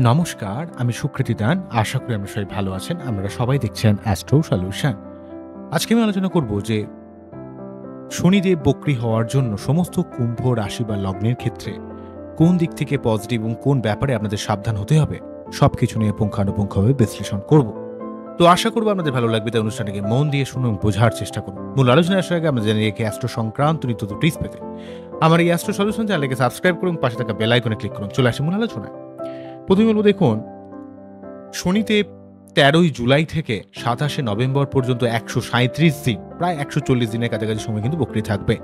নমস্কার, আমি সুকৃতি দান। আশা করি আপনারা সবাই ভালো আছেন। আপনারা সবাই দেখছেন অ্যাস্ট্রো সলিউশন। আজকে আমি আলোচনা করব যে শনিদেব বক্রী হওয়ার জন্য সমস্ত কুম্ভ রাশি বা লগ্নের ক্ষেত্রে কোন দিক থেকে পজিটিভ এবং কোন ব্যাপারে আপনাদের সাবধান হতে হবে সবকিছু নিয়ে পুঙ্খানুপুঙ্খভাবে বিশ্লেষণ করব। তো আশা করব আপনাদের ভালো লাগবে, তাই অনুষ্ঠানটাকে মন দিয়ে শুনুন, বোঝার চেষ্টা করুন। মূল আলোচনায় আসার আগে আমরা জেনে রেখে অ্যাস্ট্রো সংক্রান্ত নিত্য টিপস পেতে আমার এই অ্যাস্ট্রো সলিউশন চ্যানেলকে সাবস্ক্রাইব করুন, পাশে থাকা বেল আইকনে ক্লিক করুন। চলে আসি মূল আলোচনায়। প্রথমে বলবো, দেখুন, শনিদেব ১৩ই জুলাই থেকে ২৭শে নভেম্বর পর্যন্ত ১৩৭ দিন, প্রায় ১৪০ দিনের কাছাকাছি সময় কিন্তু বক্রী থাকবে।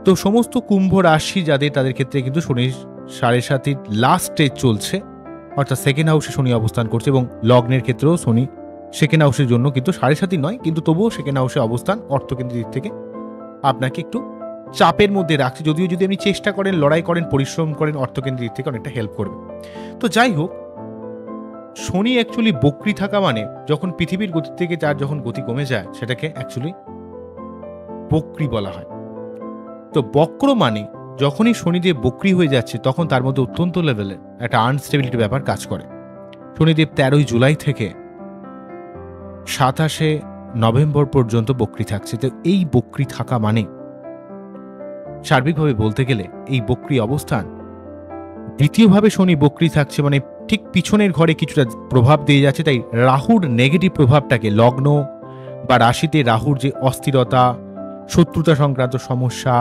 তো সমস্ত কুম্ভ রাশি যাদের, তাদের ক্ষেত্রে কিন্তু শনি ৭.৫ লাস্ট স্টেজ চলছে, অর্থাৎ সেকেন্ড হাউসে শনি অবস্থান করছে, এবং লগ্নের ক্ষেত্রেও শনি সেকেন্ড হাউসের জন্য কিন্তু ৭.৫ নয়, কিন্তু তবুও সেকেন্ড হাউসে অবস্থান অর্থকেন্দ্রের দিক থেকে আপনাকে একটু চাপের মধ্যে রাখছে। যদিও যদি আপনি চেষ্টা করেন, লড়াই করেন, পরিশ্রম করেন, অর্থকেন্দ্রের দিক থেকে অনেকটা হেল্প করবে। তো যাই হোক, শনি অ্যাকচুয়ালি বক্রী থাকা মানে যখন পৃথিবীর গতি থেকে তার যখন গতি কমে যায় সেটাকে অ্যাকচুয়ালি বক্রী বলা হয়। তো বক্র মানে যখনই শনিদেব বক্রী হয়ে যাচ্ছে তখন তার মধ্যে অত্যন্ত লেভেলের একটা আনস্টেবিলিটি ব্যাপার কাজ করে। শনিদেব ১৩ই জুলাই থেকে ২৭শে নভেম্বর পর্যন্ত বক্রী থাকছে। তো এই বক্রী থাকা মানে সার্বিকভাবে বলতে গেলে এই বক্রী অবস্থান, দ্বিতীয়ভাবে শনি বক্রী থাকছে মানে ঠিক পিছনের ঘরে কিছুটা প্রভাব দিয়ে যাচ্ছে। তাই রাহুর নেগেটিভ প্রভাবটাকে, লগ্ন বা রাশিতে রাহুর যে অস্থিরতা, শত্রুতা সংক্রান্ত সমস্যা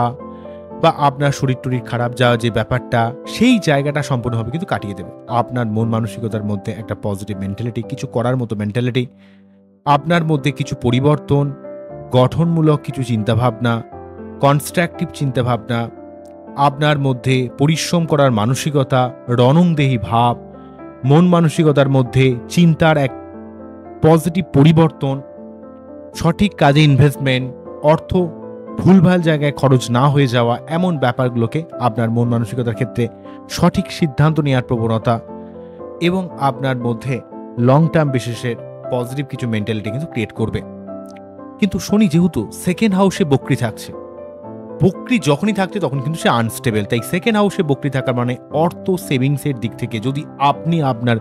বা আপনার শরীর টরীর খারাপ যাওয়া যে ব্যাপারটা, সেই জায়গাটা সম্পূর্ণভাবে কিন্তু কাটিয়ে দেবে। আপনার মন মানসিকতার মধ্যে একটা পজিটিভ মেন্টালিটি, কিছু করার মতো মেন্টালিটি, আপনার মধ্যে কিছু পরিবর্তন, গঠনমূলক কিছু চিন্তাভাবনা, কনস্ট্রাকটিভ চিন্তাভাবনা, আপনার মধ্যে পরিশ্রম করার মানসিকতা, রণংদেহী ভাব, মন মানসিকতার মধ্যে চিন্তার এক পজিটিভ পরিবর্তন, সঠিক কাজে ইনভেস্টমেন্ট, অর্থ ভুলভাল জায়গায় খরচ না হয়ে যাওয়া, এমন ব্যাপারগুলোকে আপনার মন মানসিকতার ক্ষেত্রে সঠিক সিদ্ধান্ত নেওয়ার প্রবণতা এবং আপনার মধ্যে লং টার্ম বিশেষের পজিটিভ কিছু মেন্টালিটি কিন্তু ক্রিয়েট করবে। কিন্তু শনি যেহেতু সেকেন্ড হাউসে বক্রী থাকছে, বক্রী যখনই থাকছে তখন কিন্তু সে আনস্টেবল। তাই সেকেন্ড হাউসে বক্রী থাকার মানে অর্থ সেভিংসের দিক থেকে যদি আপনি আপনার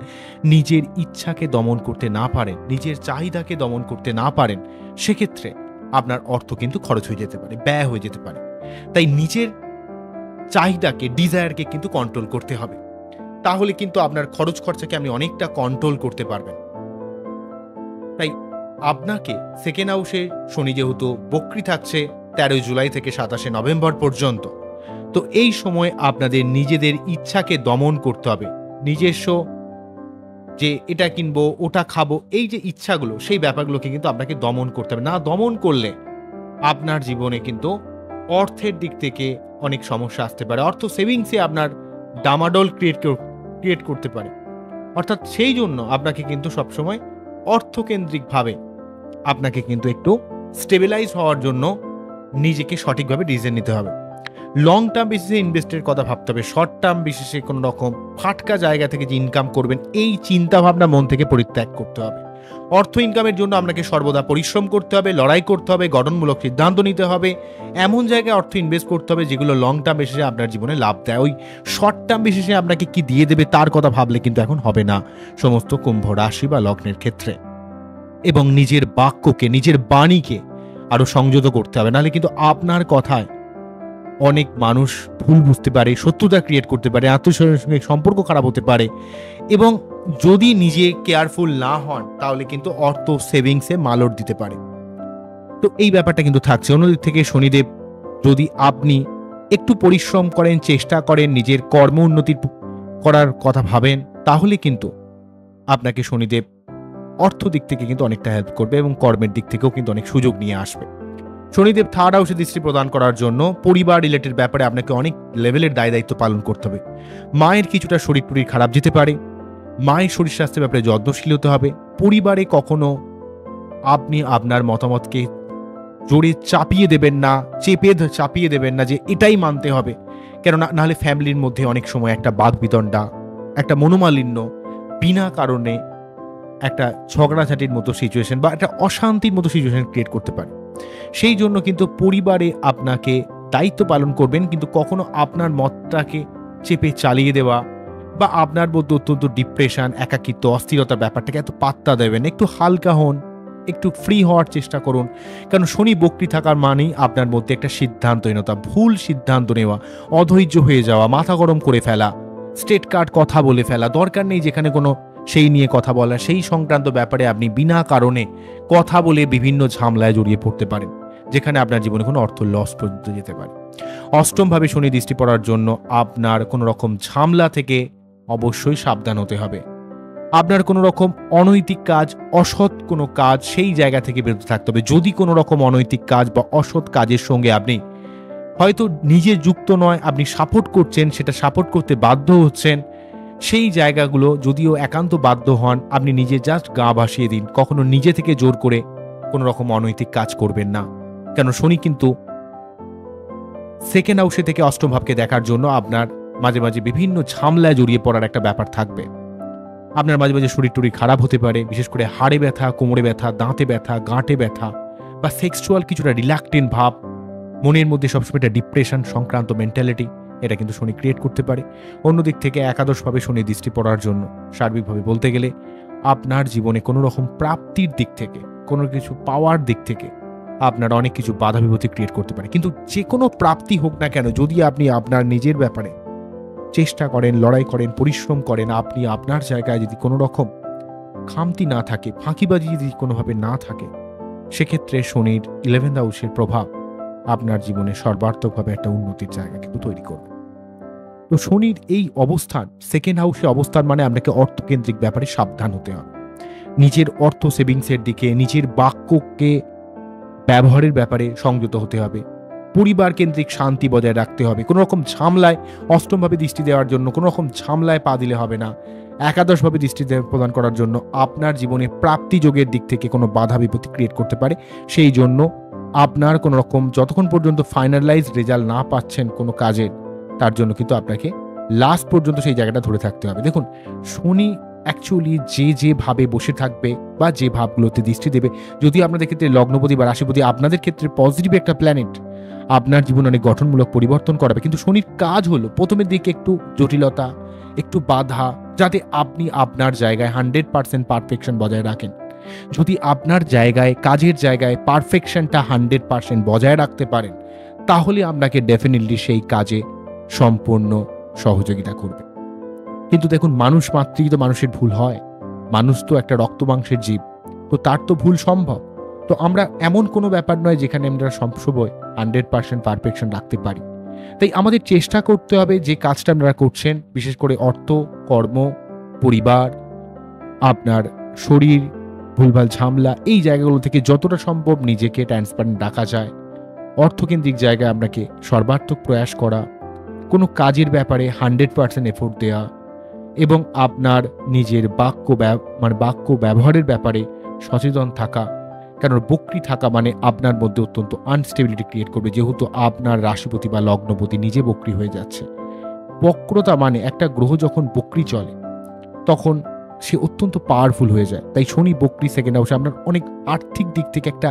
নিজের ইচ্ছাকে দমন করতে না পারেন, নিজের চাহিদাকে দমন করতে না পারেন, সেক্ষেত্রে আপনার অর্থ কিন্তু খরচ হয়ে যেতে পারে, ব্যয় হয়ে যেতে পারে। তাই নিজের চাহিদাকে, ডিজায়ারকে কিন্তু কন্ট্রোল করতে হবে। তাহলে কিন্তু আপনার খরচ খরচাকে আপনি অনেকটা কন্ট্রোল করতে পারবেন। তাই আপনাকে সেকেন্ড হাউসে শনি যেহেতু বক্রী থাকছে ১৩ জুলাই থেকে ২৭শে নভেম্বর পর্যন্ত, তো এই সময় আপনাদের নিজেদের ইচ্ছাকে দমন করতে হবে। নিজস্ব যে এটা কিনবো, ওটা খাবো, এই যে ইচ্ছাগুলো, সেই ব্যাপারগুলোকে কিন্তু আপনাকে দমন করতে হবে। না দমন করলে আপনার জীবনে কিন্তু অর্থের দিক থেকে অনেক সমস্যা আসতে পারে। অর্থ সেভিংসে আপনার ডামাডোল ক্রিয়েট করতে পারে। অর্থাৎ সেই জন্য আপনাকে কিন্তু সবসময় অর্থকেন্দ্রিকভাবে আপনাকে কিন্তু একটু স্টেবিলাইজ হওয়ার জন্য নিজেকে সঠিকভাবে ডিসিশন নিতে হবে। লং টার্ম বেসিসে ইনভেস্টের কথা ভাবতে হবে। শর্ট টার্ম বেসিসে কোনো রকম ফাটকা জায়গা থেকে যে ইনকাম করবেন, এই চিন্তাভাবনা মন থেকে পরিত্যাগ করতে হবে। অর্থ ইনকামের জন্য আপনাকে সর্বদা পরিশ্রম করতে হবে, লড়াই করতে হবে, গঠনমূলক সিদ্ধান্ত নিতে হবে, এমন জায়গায় অর্থ ইনভেস্ট করতে হবে যেগুলো লং টার্ম বেসিসে আপনার জীবনে লাভ দেয়। ওই শর্ট টার্ম বেসিসে আপনাকে কি দিয়ে দেবে তার কথা ভাবলে কিন্তু এখন হবে না সমস্ত কুম্ভ রাশি বা লগ্নের ক্ষেত্রে। এবং নিজের বাক্যকে, নিজের বাণীকে আরো সংযত করতে হবে, নাহলে কিন্তু আপনার কথায় অনেক মানুষ ভুল বুঝতে পারে, শত্রুতা ক্রিয়েট করতে পারে, আত্মীয়স্বজনের সঙ্গে সম্পর্ক খারাপ হতে পারে, এবং যদি নিজে কেয়ারফুল না হন তাহলে কিন্তু অর্থ সেভিংসে মালট দিতে পারে। তো এই ব্যাপারটা কিন্তু থাকছে। অন্যদিক থেকে শনিদেব, যদি আপনি একটু পরিশ্রম করেন, চেষ্টা করেন, নিজের কর্ম উন্নতি করার কথা ভাবেন, তাহলে কিন্তু আপনাকে শনিদেব অর্থ দিক থেকে কিন্তু অনেকটা হেল্প করবে এবং কর্মের দিক থেকেও কিন্তু অনেক সুযোগ নিয়ে আসবে। শনিদেব থার্ড হাউসে দৃষ্টি প্রদান করার জন্য পরিবার রিলেটেড ব্যাপারে আপনাকে অনেক লেভেলের দায় দায়িত্ব পালন করতে হবে। মায়ের কিছুটা শরীর টরীর খারাপ যেতে পারে, মায়ের শরীর স্বাস্থ্যের ব্যাপারে যত্নশীল হতে হবে। পরিবারে কখনো আপনি আপনার মতামতকে জোরে চাপিয়ে দেবেন না, চাপিয়ে দেবেন না যে এটাই মানতে হবে, কেননা নাহলে ফ্যামিলির মধ্যে অনেক সময় একটা বাকবিতণ্ডা, একটা মনোমালিন্য, বিনা কারণে একটা ঝগড়াঝাটির মতো সিচুয়েশন বা একটা অশান্তির মতো সিচুয়েশন ক্রিয়েট করতে পারে। সেই জন্য কিন্তু পরিবারে আপনাকে দায়িত্ব পালন করবেন, কিন্তু কখনো আপনার মতটাকে চেপে চালিয়ে দেওয়া বা আপনার মধ্যে অত্যন্ত ডিপ্রেশন, একাকিত্ব, অস্থিরতার ব্যাপারটাকে এত পাত্তা দেবেন, একটু হালকা হন, একটু ফ্রি হওয়ার চেষ্টা করুন। কারণ শনি বক্রি থাকার মানেই আপনার মধ্যে একটা সিদ্ধান্তহীনতা, ভুল সিদ্ধান্ত নেওয়া, অধৈর্য হয়ে যাওয়া, মাথা গরম করে ফেলা, স্ট্রেট কাট কথা বলে ফেলা, দরকার নেই যেখানে কোনো সেই নিয়ে কথা বলা, সেই সংক্রান্ত ব্যাপারে আপনি বিনা কারণে কথা বলে বিভিন্ন ঝামেলায় জড়িয়ে পড়তে পারেন, যেখানে আপনার জীবনে কোনো অর্থ লস পর্যন্ত যেতে পারে। অষ্টমভাবে শনি দৃষ্টি পড়ার জন্য আপনার কোনো রকম ঝামেলা থেকে অবশ্যই সাবধান হতে হবে। আপনার কোনো রকম অনৈতিক কাজ, অসৎ কোনো কাজ, সেই জায়গা থেকে বিরত থাকতে হবে। যদি কোনো রকম অনৈতিক কাজ বা অসৎ কাজের সঙ্গে আপনি হয়তো নিজে যুক্ত নয়, আপনি সাপোর্ট করছেন, সেটা সাপোর্ট করতে বাধ্য হচ্ছেন, সেই জায়গাগুলো যদিও একান্ত বাধ্য হন, আপনি নিজে জাস্ট গা ভাসিয়ে দিন। কখনো নিজে থেকে জোর করে কোনো রকম অনৈতিক কাজ করবেন না। কেন শনি কিন্তু সেকেন্ড হাউসে থেকে অষ্টম ভাবকে দেখার জন্য আপনার মাঝে মাঝে বিভিন্ন ঝামেলায় জড়িয়ে পড়ার একটা ব্যাপার থাকবে। আপনার মাঝে মাঝে শরীর টরীর খারাপ হতে পারে, বিশেষ করে হাড়ে ব্যথা, কোমরে ব্যথা, দাঁতে ব্যথা, গাঁটে ব্যথা, বা সেক্সুয়াল কিছুটা রিল্যাক্টেন্ট ভাব, মনের মধ্যে সবসময় একটা ডিপ্রেশন সংক্রান্ত মেন্টালিটি, এটা কিন্তু শনি ক্রিয়েট করতে পারে। অন্যদিক থেকে একাদশভাবে শনি দৃষ্টি পড়ার জন্য সার্বিকভাবে বলতে গেলে আপনার জীবনে কোনো রকম প্রাপ্তির দিক থেকে, কোনো কিছু পাওয়ার দিক থেকে আপনার অনেক কিছু বাধা বিপত্তি ক্রিয়েট করতে পারে। কিন্তু যে কোনো প্রাপ্তি হোক না কেন, যদি আপনি আপনার নিজের ব্যাপারে চেষ্টা করেন, লড়াই করেন, পরিশ্রম করেন, আপনি আপনার জায়গায় যদি কোনো রকম খামতি না থাকে, ফাঁকিবাজি যদি কোনোভাবে না থাকে, সেক্ষেত্রে শনির 11th হাউসের প্রভাব আপনার জীবনে সর্বার্থকভাবে একটা উন্নতির জায়গা কিন্তু তৈরি করবে। তো শনির এই অবস্থান, সেকেন্ড হাউসে অবস্থান মানে আপনাকে অর্থকেন্দ্রিক ব্যাপারে সাবধান হতে হবে। নিজের অর্থ সেভিংসের দিকে, নিজের বাক্যকে ব্যবহারের ব্যাপারে সংযত হতে হবে। পরিবার কেন্দ্রিক শান্তি বজায় রাখতে হবে। কোনো রকম ঝামেলায় অষ্টমভাবে দৃষ্টি দেওয়ার জন্য কোনো রকম ঝামেলায় পা দিলে হবে না। একাদশভাবে দৃষ্টি প্রদান করার জন্য আপনার জীবনে প্রাপ্তি যোগের দিক থেকে কোনো বাধা বিপত্তি ক্রিয়েট করতে পারে। সেই জন্য আপনার কোনো রকম যতক্ষণ পর্যন্ত ফাইনালাইজ রেজাল্ট না পাচ্ছেন কোনো কাজের, তার জন্য কিন্তু আপনাকে লাস্ট পর্যন্ত সেই জায়গাটা ধরে থাকতে হবে। দেখুন, শনি অ্যাকচুয়ালি যে ভাবে বসে থাকবে বা যে ভাবগুলোতে দৃষ্টি দেবে, যদি আপনাদের ক্ষেত্রে লগ্নপতি বা রাশিপতি আপনাদের ক্ষেত্রে পজিটিভ একটা প্ল্যানেট, আপনার জীবনে অনেক গঠনমূলক পরিবর্তন করাবে। কিন্তু শনির কাজ হলো প্রথমের দিকে একটু জটিলতা, একটু বাধা, যাতে আপনি আপনার জায়গায় 100% পারফেকশন বজায় রাখেন। যদি আপনার জায়গায়, কাজের জায়গায় পারফেকশনটা 100% বজায় রাখতে পারেন, তাহলে আপনাকে ডেফিনেটলি সেই কাজে সম্পূর্ণ সহযোগিতা করবে। কিন্তু দেখুন, মানুষ মাত্রই তো মানুষের ভুল হয়। মানুষ তো একটা রক্ত মাংসের জীব, তো তার তো ভুল সম্ভব। তো আমরা এমন কোনো ব্যাপার নয় যেখানে আমরা সবসময় 100% পারফেকশন রাখতে পারি। তাই আমাদের চেষ্টা করতে হবে যে কাজটা আপনারা করছেন, বিশেষ করে অর্থ, কর্ম, পরিবার, আপনার শরীর, ভুলভাল ঝামেলা, এই জায়গাগুলো থেকে যতটা সম্ভব নিজেকে ট্রান্সপারেন্ট রাখা যায়। অর্থকেন্দ্রিক জায়গায় আপনাকে সর্বাত্মক প্রয়াস করা, কোনো কাজের ব্যাপারে 100% এফোর্ট দেওয়া, এবং আপনার নিজের বাক্য ব্যবহারের ব্যাপারে সচেতন থাকা। কারণ বক্রি থাকা মানে আপনার মধ্যে অত্যন্ত আনস্টেবিলিটি ক্রিয়েট করবে, যেহেতু আপনার রাশিপতি বা লগ্নপতি নিজে বক্রি হয়ে যাচ্ছে। বক্রতা মানে একটা গ্রহ যখন বক্রি চলে তখন সে অত্যন্ত পাওয়ারফুল হয়ে যায়। তাই শনি বক্রি সেকেন্ড হাউসে আপনার অনেক আর্থিক দিক থেকে একটা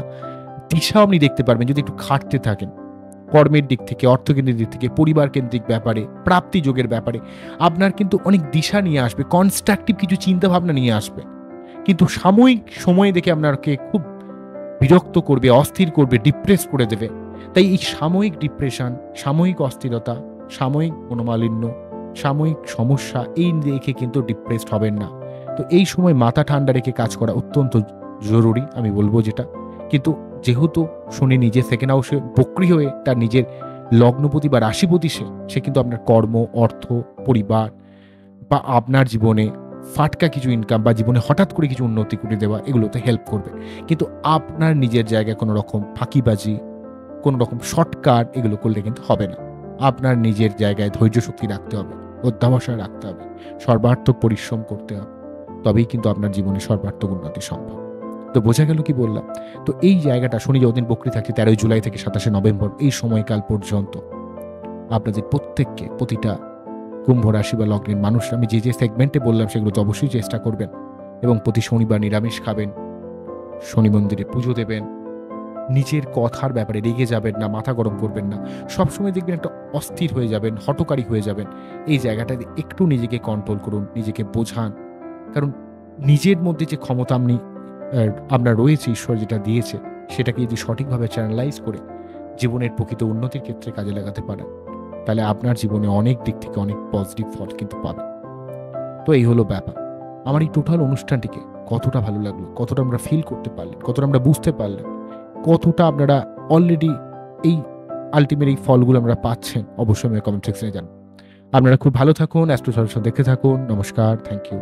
দিশা আপনি দেখতে পারবেন যদি একটু খাটতে থাকেন। কর্মের দিক থেকে, অর্থকেন্দ্রিক দিক থেকে, পরিবার কেন্দ্রিক ব্যাপারে, প্রাপ্তি যোগের ব্যাপারে আপনার কিন্তু অনেক দিশা নিয়ে আসবে, কনস্ট্রাকটিভ কিছু চিন্তা ভাবনা নিয়ে আসবে। কিন্তু সাময়িক সময় দেখে আপনাকে খুব বিরক্ত করবে, অস্থির করবে, ডিপ্রেস করে দেবে। তাই এই সাময়িক ডিপ্রেশন, সাময়িক অস্থিরতা, সাময়িক মনোমালিন্য, সাময়িক সমস্যা, এই দেখে কিন্তু ডিপ্রেসড হবেন না। তো এই সময় মাথা ঠান্ডা রেখে কাজ করা অত্যন্ত জরুরি, আমি বলবো যেটা। কিন্তু যেহেতু শনি নিজে সেকেন্ড হাউসে বক্রি হয়ে তার নিজের লগ্নপতি বা রাশিপতি, সে কিন্তু আপনার কর্ম, অর্থ, পরিবার বা আপনার জীবনে ফাটকা কিছু ইনকাম বা জীবনে হঠাৎ করে কিছু উন্নতি করে দেওয়া, এগুলোতে হেল্প করবে। কিন্তু আপনার নিজের জায়গায় কোনো রকম ফাঁকিবাজি, কোনো রকম শর্টকাট এগুলো করলে কিন্তু হবে না। আপনার নিজের জায়গায় ধৈর্য শক্তি রাখতে হবে, অধ্যাবসায় রাখতে হবে, সর্বার্থক পরিশ্রম করতে হবে, তবেই কিন্তু আপনার জীবনে সর্বার্থক উন্নতি সম্ভব। তো বোঝা গেল কি বললাম? তো এই জায়গাটা শনি যতদিন বক্রি থাকছে 13 জুলাই থেকে 27 নভেম্বর, এই সময়কাল পর্যন্ত আপনাদের প্রত্যেককে, প্রতিটা কুম্ভ রাশি বা লগ্নের মানুষ, আমি যে সেগমেন্টে বললাম সেগুলো তো অবশ্যই চেষ্টা করবেন, এবং প্রতি শনিবার নিরামিষ খাবেন, শনি মন্দিরে পুজো দেবেন, নিজের কথার ব্যাপারে রেগে যাবেন না, মাথা গরম করবেন না। সবসময় দেখবেন একটা অস্থির হয়ে যাবেন, হঠকারী হয়ে যাবেন। এই জায়গাটাতে একটু নিজেকে কন্ট্রোল করুন, নিজেকে বোঝান। কারণ নিজের মধ্যে যে ক্ষমতা আপনার রয়েছে, ঈশ্বর যেটা দিয়েছে, সেটাকে যদি সঠিকভাবে চ্যানেলাইজ করে জীবনের প্রকৃত উন্নতির ক্ষেত্রে কাজে লাগাতে পারেন, তাহলে আপনার জীবনে অনেক দিক থেকে অনেক পজিটিভ ফল কিন্তু পাবেন। তো এই হলো ব্যাপার। আমার এই টোটাল অনুষ্ঠানটিকে কতটা ভালো লাগলো, কতটা আমরা ফিল করতে পারলেন, কতটা আমরা বুঝতে পারলেন, কতটা আপনারা অলরেডি এই আল্টিমেট এই ফলগুলো আমরা পাচ্ছেন, অবশ্যই আমাকে কমেন্ট সেকশনে জানান। আপনারা খুব ভালো থাকুন, অ্যাস্ট্রো সলিউশন দেখতে থাকুন। নমস্কার, থ্যাংক ইউ।